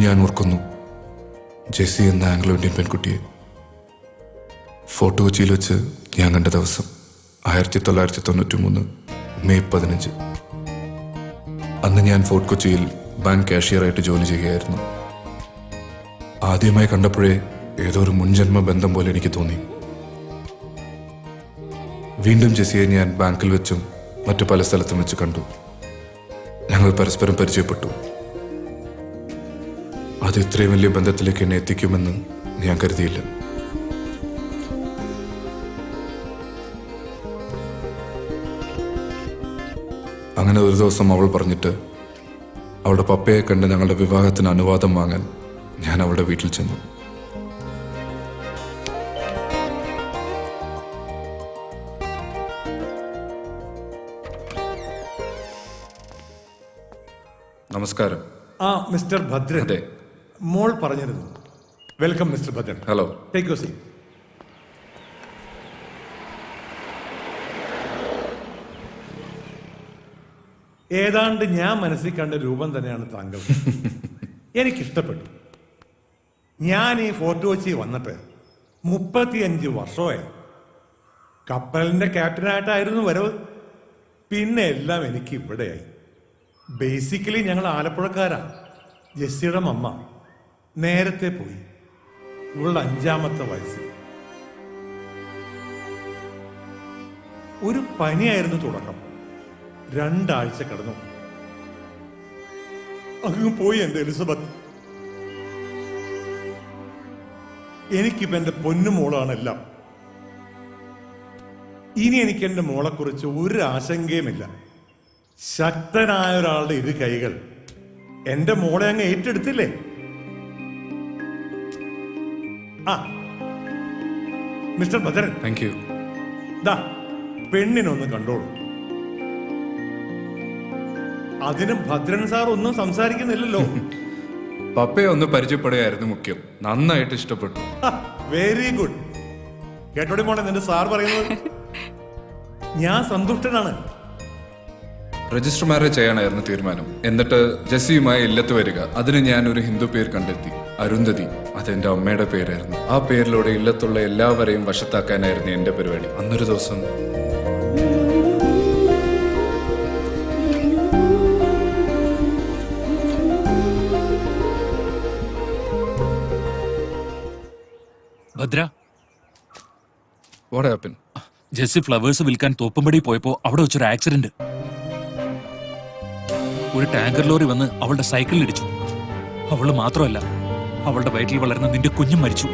ഞാൻ ഓർക്കുന്നു ജെസ്സി എന്ന ആംഗ്ലോ ഇന്ത്യൻ പെൺകുട്ടിയെ. ഫോർട്ട് കൊച്ചിയിൽ വെച്ച് ഞാൻ കണ്ട ദിവസം 1993 മെയ് 15. അന്ന് ഞാൻ ഫോർട്ട് കൊച്ചിയിൽ ബാങ്ക് കാഷ്യറായിട്ട് ജോലി ചെയ്യുകയായിരുന്നു. ആദ്യമായി കണ്ടപ്പോഴേ ഏതോ ഒരു മുൻജന്മ ബന്ധം പോലെ എനിക്ക് തോന്നി. വീണ്ടും ജെസ്സിയെ ഞാൻ ബാങ്കിൽ വെച്ചും മറ്റു പല സ്ഥലത്തും വെച്ച് കണ്ടു. ഞങ്ങൾ പരസ്പരം പരിചയപ്പെട്ടു. അത് ഇത്രയും വലിയ ബന്ധത്തിലേക്ക് എന്നെ എത്തിക്കുമെന്ന് ഞാൻ കരുതിയില്ല. അങ്ങനെ ഒരു ദിവസം അവൾ പറഞ്ഞിട്ട് അവളുടെ പപ്പയെ കണ്ട് ഞങ്ങളുടെ വിവാഹത്തിന് അനുവാദം വാങ്ങാൻ ഞാൻ അവളുടെ വീട്ടിൽ ചെന്നു. നമസ്കാരം. മിസ്റ്റർ ഭദ്രൻ. അതെ, മോൾ പറഞ്ഞിരുന്നു. Welcome mister Bhadran. Hello. Take your seat. ഏതാണ്ട് ഞാൻ മനസ്സിൽ കണ്ട രൂപം തന്നെയാണ് താങ്കൾ. എനിക്കിഷ്ടപ്പെട്ടു. ഞാൻ ഈ ഫോർട്ട് കൊച്ചി വന്നിട്ട് 35 വർഷമായി. കപ്പലിന്റെ ക്യാപ്റ്റനായിട്ടായിരുന്നു വരവ്. പിന്നെ എല്ലാം എനിക്ക് ഇവിടെയായി. ബേസിക്കലി ഞങ്ങൾ ആലപ്പുഴക്കാരാ. ജെസ്സിയുടെ മമ്മ നേരത്തെ പോയി. ഇവളുടെ 5ാമത്തെ വയസ്സിൽ ഒരു പനിയായിരുന്നു തുടക്കം. 2 ആഴ്ച കിടന്നു. അങ്ങ് പോയി എന്റെ എലിസബത്ത്. എനിക്കിപ്പോ എന്റെ പൊന്നുമോളാണെല്ലാം. ഇനി എനിക്ക് എന്റെ മോളെക്കുറിച്ച് ഒരു ആശങ്കയുമില്ല. ശക്തനായ ഒരാളുടെ 2 കൈകൾ എന്റെ മോളെ അങ്ങ് ഏറ്റെടുത്തില്ലേ? Mister Bhadran, thank you. ദാ പെണ്ണിനൊന്ന് കണ്ടോളൂ. അതിന് ഭദ്രൻ സാർ ഒന്നും സംസാരിക്കുന്നില്ലല്ലോ. പപ്പയെ ഒന്ന് പരിചയപ്പെടുകയായിരുന്നു മുഖ്യം. നന്നായിട്ട് ഇഷ്ടപ്പെട്ടു. Very good. കേട്ടോടി മോളെ നിന്റെ സാർ പറയുന്നത്. ഞാൻ സന്തുഷ്ടനാണ്. രജിസ്റ്റർ മാരേജ് ചെയ്യാനായിരുന്നു തീരുമാനം. എന്നിട്ട് ജെസ്സിയുമായി ഇല്ലത്ത് വരിക. അതിന് ഞാൻ ഒരു ഹിന്ദു പേര് കണ്ടെത്തി, അരുന്ധതി. അതെന്റെ അമ്മയുടെ പേരായിരുന്നു. ആ പേരിലൂടെ ഇല്ലത്തുള്ള എല്ലാവരെയും വശത്താക്കാനായിരുന്നു എന്റെ പരിപാടി. അന്നൊരു ദിവസം Bhadra, what happen? Jessy flowers വിൽക്കാൻ തോപ്പുംപടി പോയപ്പോ അവിടെ വെച്ചൊരു ആക്സിഡന്റ്. ഒരു ടാങ്കർ ലോറി വന്ന് അവളുടെ സൈക്കിളിൽ ഇടിച്ചു. അവള് മാത്രമല്ല, അവളുടെ വയറ്റിൽ വളർന്ന നിന്റെ കുഞ്ഞും മരിച്ചു.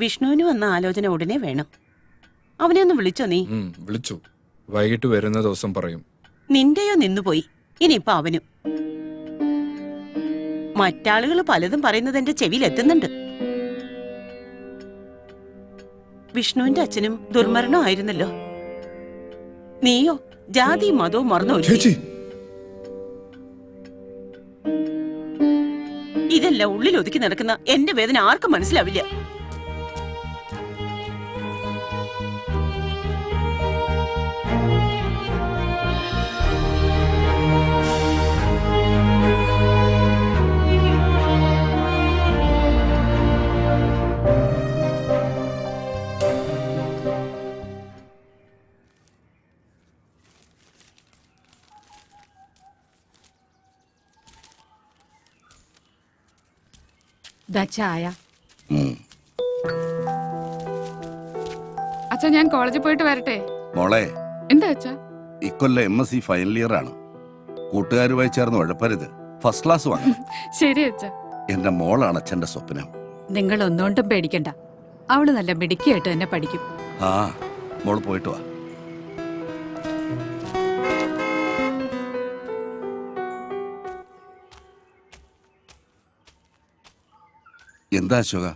വിഷ്ണുവിന് വന്ന ആലോചന ഉടനെ വേണം. അവനെ ഒന്ന് വിളിച്ചോ നീ? വിളിച്ചു. വൈകിട്ട് വരുന്ന ദിവസം പറയും. നിന്റെയോ നിന്നുപോയി. ഇനിയിപ്പൊ അവനും. മറ്റാളുകൾ പലതും പറയുന്നത് എന്റെ ചെവിയിൽ എത്തുന്നുണ്ട്. വിഷ്ണുവിന്റെ അച്ഛനും ദുർമരണമായിരുന്നല്ലോ. നീയോ ജാതിയും മതവും മറന്നു. ഇതെല്ലാം ഉള്ളിൽ ഒതുക്കി നടക്കുന്ന എന്റെ വേദന ആർക്കും മനസ്സിലാവില്ല. ചായ. അച്ഛാ, ഞാൻ കോളേജിൽ പോയിട്ട് വരട്ടെ. മോളെ, എന്താ അച്ഛാ? ഇക്കൊല്ലം MSc ഫൈനൽ ഇയർ ആണ്. കൂട്ടുകാരുമായി ചേർന്ന് ഉഴപ്പരുത്. ഫസ്റ്റ് ക്ലാസ് വാങ്ങും. ശരി അച്ഛാ. എന്റെ മോളാണ് അച്ഛന്റെ സ്വപ്നം. നിങ്ങൾ ഒന്നുകൊണ്ടും പേടിക്കണ്ട. അവള് നല്ല മിടുക്കിയായിട്ട് തന്നെ പഠിക്കും. മോള് പോയിട്ട് വാ. എന്താ അശോക?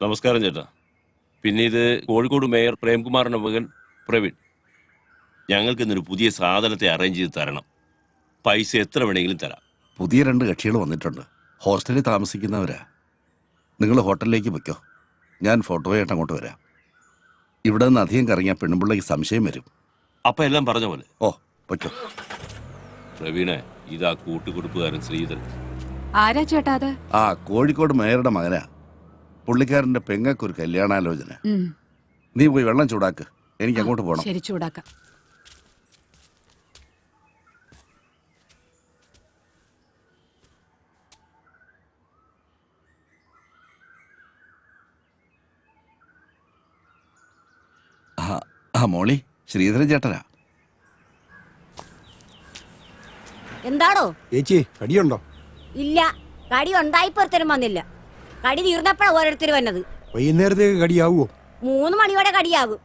നമസ്കാരം ചേട്ടാ. പിന്നെ ഇത് കോഴിക്കോട് മേയർ പ്രേംകുമാറിന്റെ മകൻ പ്രവീൺ. ഞങ്ങൾക്ക് ഇന്നൊരു പുതിയ സാധനത്തെ അറേഞ്ച് ചെയ്ത് തരണം. പൈസ എത്ര വേണമെങ്കിലും തരാം. പുതിയ 2 കക്ഷികൾ വന്നിട്ടുണ്ട്. ഹോസ്റ്റലിൽ താമസിക്കുന്നവരാ. നിങ്ങൾ ഹോട്ടലിലേക്ക് വെക്കോ, ഞാൻ ഫോട്ടോയായിട്ട് അങ്ങോട്ട് വരാം. ഇവിടെ നിന്ന് അധികം കറങ്ങിയാൽ പെണ്ണുപിള്ളയ്ക്ക് സംശയം വരും. അപ്പൊ എല്ലാം പറഞ്ഞ പോലെ. ഓ, വെക്കോ. പ്രവീണെ, ഇതാ കൂട്ടുകുടുപ്പുകാരൻ ശ്രീധരൻ. ആരാ ചേട്ടാ അത്? ആ, കോഴിക്കോട് മേയറുടെ മകനാ. പുള്ളിക്കാരൻ്റെ പെങ്ങൾക്കൊരു കല്യാണാലോചന. നീ പോയി വെള്ളം ചൂടാക്ക്, എനിക്ക് അങ്ങോട്ട് പോകണം. ശരി, ചൂടാക്കാം. ആ മോളി, ശ്രീധരൻ ചേട്ടനാ. എന്താണോ ചേച്ചി കടിയുണ്ടോ? ഇല്ല, കടി ഉണ്ടായിപ്പൊരുത്തരും വന്നില്ല. കടി തീർന്നപ്പോഴാ ഓരോരുത്തർ വന്നത്. വൈകുന്നേരത്തേക്ക് കടിയാവോ? 3 മണിയോടെ കടിയാകും,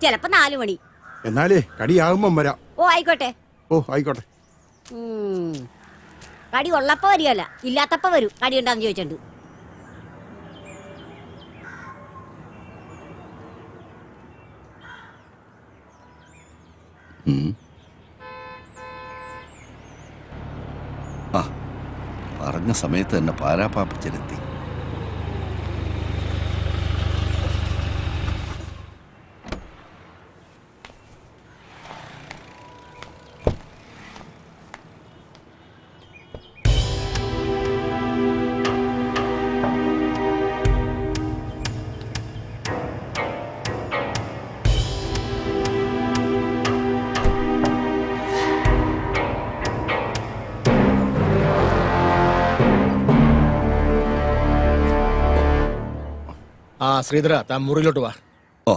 ചിലപ്പോ 4 മണി. എന്നാലേ കടിയാകുമ്പം വരാം. ഓ ആയിക്കോട്ടെ. ഓ ആയിക്കോട്ടെ. കടി ഉള്ളപ്പോ വരികയല്ല, ഇല്ലാത്തപ്പോ വരും. കടി ഉണ്ടാന്ന് ചോദിച്ചിട്ടുണ്ട്. ആ, പറഞ്ഞ സമയത്ത് തന്നെ പാരാപ്പാപ്പച്ചനെത്തി. ആ ശ്രീധര, താൻ മുറിയിലോട്ട് വാ. ഓ,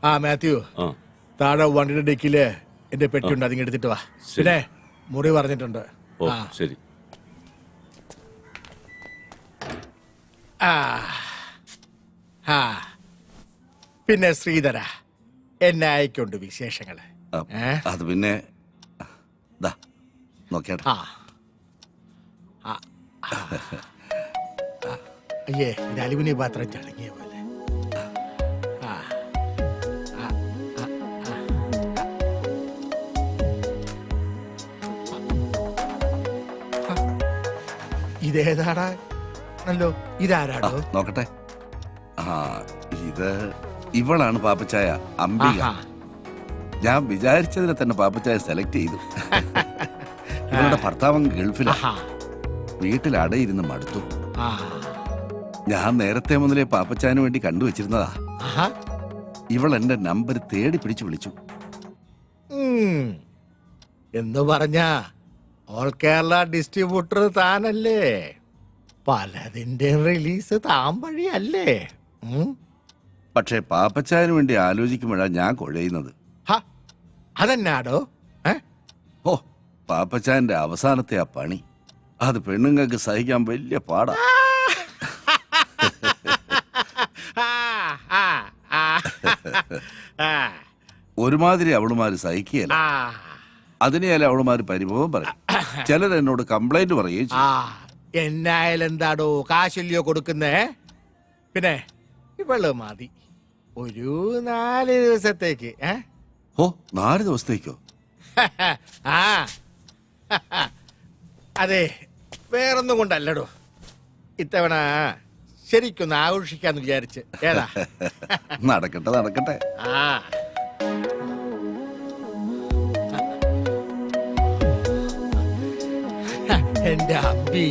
ആ മാത്യു, ആ താഴെ വണ്ടിയുടെ ഡെക്കില് എന്റെ പെട്ടിയുണ്ട്, അതിങ്ങ് എടുത്തിട്ട് വാ. പിന്നെ മുറി പറഞ്ഞിട്ടുണ്ട്. ഓ ആ. ശരി. ആ. ആ. പിന്നെ ശ്രീധര, എന്നെ അയക്കുണ്ട് വിശേഷങ്ങള്. അത് പിന്നെ ദാ നോക്കിയാട്ടെ. ആ. ആ. അയ്യേ, ഇത് അലുമിനിയം പാത്രം ചടങ്ങിയ പോലെ. ആ. ആ. ആ. ആ. ഇതേതാടാ? അല്ലോ, ഇതാരാടോ? നോക്കട്ടെ. ആ, ഇത് ഇവളാണ് പാപ്പച്ചായ, അംബിക. ആഹാ. ഞാൻ വിചാരിച്ചതിനെ തന്നെ പാപ്പച്ചായ സെലക്ട് ചെയ്തു. ഇവളുടെ ഭർത്താവ് ഗൾഫിലാ. ആഹാ. വീട്ടിൽ അടയിരുന്ന് മടുത്തു. ആ. ഞാൻ നേരത്തെ മുതലേ പാപ്പച്ചായന് വേണ്ടി കണ്ടുവച്ചിരുന്നതാ. ആഹാ. ഇവൾ എന്റെ നമ്പർ തേടി പിടിച്ചു വിളിച്ചു. എന്ന് പറഞ്ഞ ഓൾ കേരള ഡിസ്ട്രിബ്യൂട്ടർ താനല്ലേ? പലതിന്റെ റിലീസ് താൻ വഴിയല്ലേ? പക്ഷേ പാപ്പച്ചായന് വേണ്ടി ആലോചിക്കുമ്പോഴാണ് ഞാൻ കുഴയുന്നത്. അതെന്നാടോ? ഓ, പാപ്പച്ചായന്റെ അവസാനത്തെ ആ പണി, അത് പെണ്ണുങ്ങൾക്ക് സഹിക്കാൻ വലിയ പാടാ. ഒരുമാതിരി അവളുമാര് സഹിക്കുകയല്ല. അതിനെയല്ല അവളുമാര് പരിഭവം പറയും. ചിലർ എന്നോട് കംപ്ലൈന്റ് പറയുകയും ചെയ്യും. എന്നായാലും എന്താടോ, കാശല്യോ കൊടുക്കുന്നേ? പിന്നെ ഇവള് മതി ഒരു 4 ദിവസത്തേക്ക്. ഓ, 4 ദിവസത്തേക്കോ? ആ. അതെ, വേറൊന്നും കൊണ്ടല്ലടോ. ഇത്തവണ ശരിക്കൊന്ന് ആഘോഷിക്കാന്ന് വിചാരിച്ച്. ഏതാ? നടക്കട്ടെ നടക്കട്ടെ. ആ. എന്റെ അമ്പി.